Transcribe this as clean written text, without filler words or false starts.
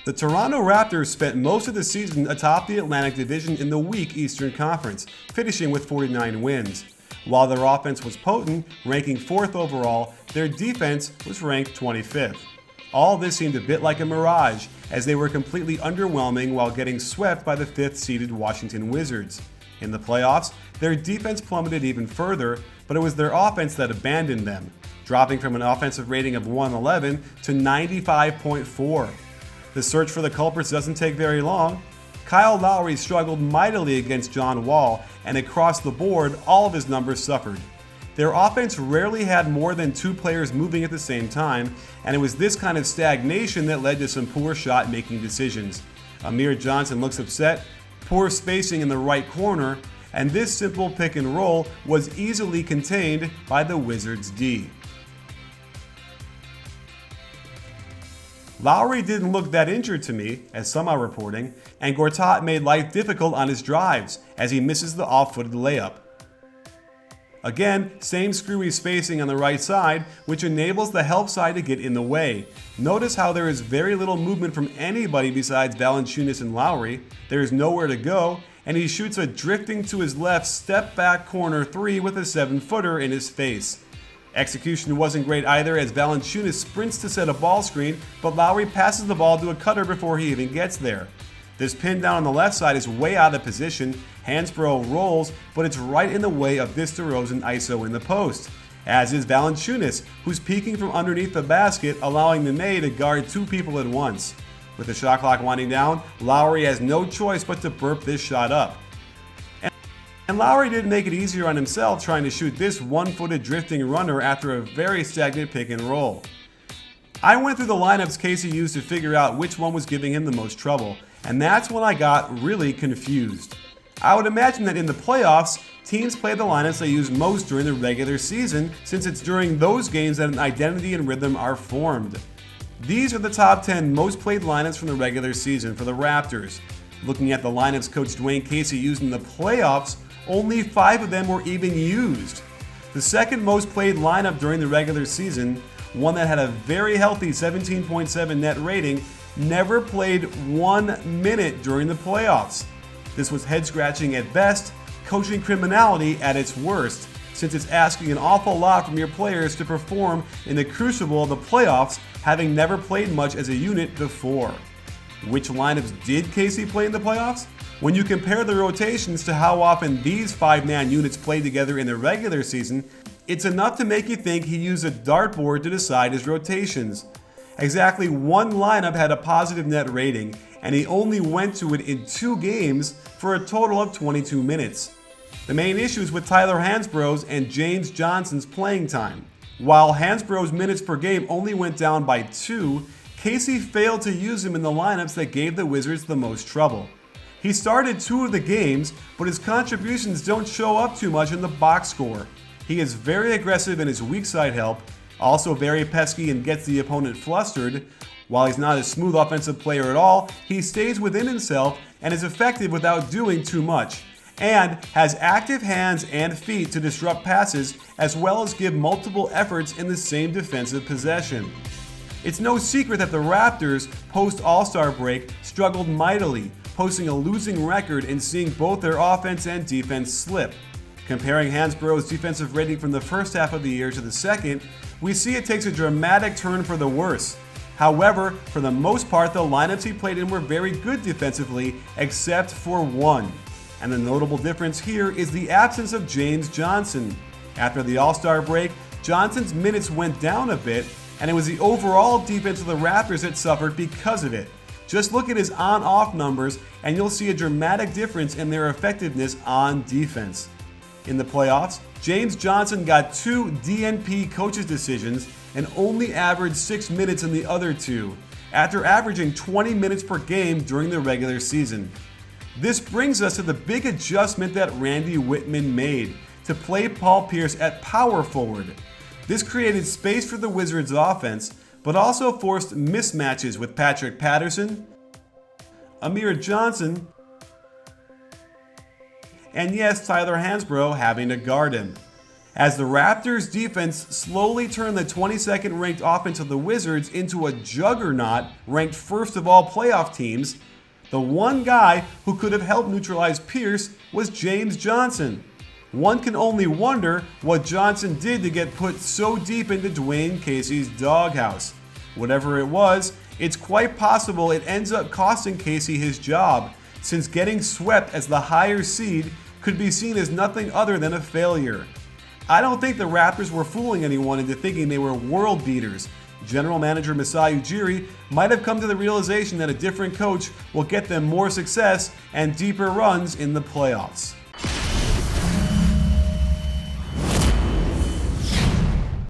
The Toronto Raptors spent most of the season atop the Atlantic Division in the weak Eastern Conference, finishing with 49 wins. While their offense was potent, ranking 4th overall, their defense was ranked 25th. All this seemed a bit like a mirage, as they were completely underwhelming while getting swept by the 5th-seeded Washington Wizards. In the playoffs, their defense plummeted even further, but it was their offense that abandoned them, dropping from an offensive rating of 111 to 95.4. The search for the culprits doesn't take very long. Kyle Lowry struggled mightily against John Wall, and across the board, all of his numbers suffered. Their offense rarely had more than 2 players moving at the same time, and it was this kind of stagnation that led to some poor shot-making decisions. Amir Johnson looks upset, poor spacing in the right corner, and this simple pick and roll was easily contained by the Wizards' D. Lowry didn't look that injured to me, as some are reporting, and Gortat made life difficult on his drives as he misses the off-footed layup. Again, same screwy spacing on the right side, which enables the help side to get in the way. Notice how there is very little movement from anybody besides Valanciunas and Lowry. There is nowhere to go, and he shoots a drifting to his left step-back corner 3 with a 7-footer in his face. Execution wasn't great either, as Valanciunas sprints to set a ball screen, but Lowry passes the ball to a cutter before he even gets there. This pin down on the left side is way out of position. Hansbrough rolls, but it's right in the way of this DeRozan ISO in the post, as is Valanciunas, who's peeking from underneath the basket, allowing Nene to guard 2 people at once. With the shot clock winding down, Lowry has no choice but to burp this shot up. And Lowry didn't make it easier on himself trying to shoot this 1-footed drifting runner after a very stagnant pick and roll. I went through the lineups Casey used to figure out which one was giving him the most trouble, and that's when I got really confused. I would imagine that in the playoffs, teams play the lineups they use most during the regular season, since it's during those games that an identity and rhythm are formed. These are the top 10 most played lineups from the regular season for the Raptors. Looking at the lineups coach Dwane Casey used in the playoffs, only 5 of them were even used. The second most played lineup during the regular season, one that had a very healthy 17.7 net rating, never played 1 minute during the playoffs. This was head-scratching at best, coaching criminality at its worst, since it's asking an awful lot from your players to perform in the crucible of the playoffs, having never played much as a unit before. Which lineups did Casey play in the playoffs? When you compare the rotations to how often these 5-man units played together in the regular season, it's enough to make you think he used a dartboard to decide his rotations. Exactly 1 lineup had a positive net rating, and he only went to it in 2 games for a total of 22 minutes. The main issue is with Tyler Hansbrough's and James Johnson's playing time. While Hansbrough's minutes per game only went down by 2, Casey failed to use him in the lineups that gave the Wizards the most trouble. He started 2 of the games, but his contributions don't show up too much in the box score. He is very aggressive in his weak side help, also very pesky and gets the opponent flustered. While he's not a smooth offensive player at all, he stays within himself and is effective without doing too much, and has active hands and feet to disrupt passes as well as give multiple efforts in the same defensive possession. It's no secret that the Raptors, post-All-Star break, struggled mightily, posting a losing record and seeing both their offense and defense slip. Comparing Hansbrough's defensive rating from the first half of the year to the second, we see it takes a dramatic turn for the worse. However, for the most part, the lineups he played in were very good defensively, except for 1. And the notable difference here is the absence of James Johnson. After the All-Star break, Johnson's minutes went down a bit, and it was the overall defense of the Raptors that suffered because of it. Just look at his on-off numbers, and you'll see a dramatic difference in their effectiveness on defense. In the playoffs, James Johnson got 2 DNP coaches' decisions and only averaged 6 minutes in the other 2, after averaging 20 minutes per game during the regular season. This brings us to the big adjustment that Randy Whitman made, to play Paul Pierce at power forward. This created space for the Wizards' offense, but also forced mismatches with Patrick Patterson, Amir Johnson, and yes, Tyler Hansbrough having to guard him. as the Raptors defense slowly turned the 22nd ranked offense of the Wizards into a juggernaut ranked first of all playoff teams. The one guy who could have helped neutralize Pierce was James Johnson. One can only wonder what Johnson did to get put so deep into Dwane Casey's doghouse. Whatever it was, it's quite possible it ends up costing Casey his job, since getting swept as the higher seed could be seen as nothing other than a failure. I don't think the Raptors were fooling anyone into thinking they were world beaters. General Manager Masai Ujiri might have come to the realization that a different coach will get them more success and deeper runs in the playoffs.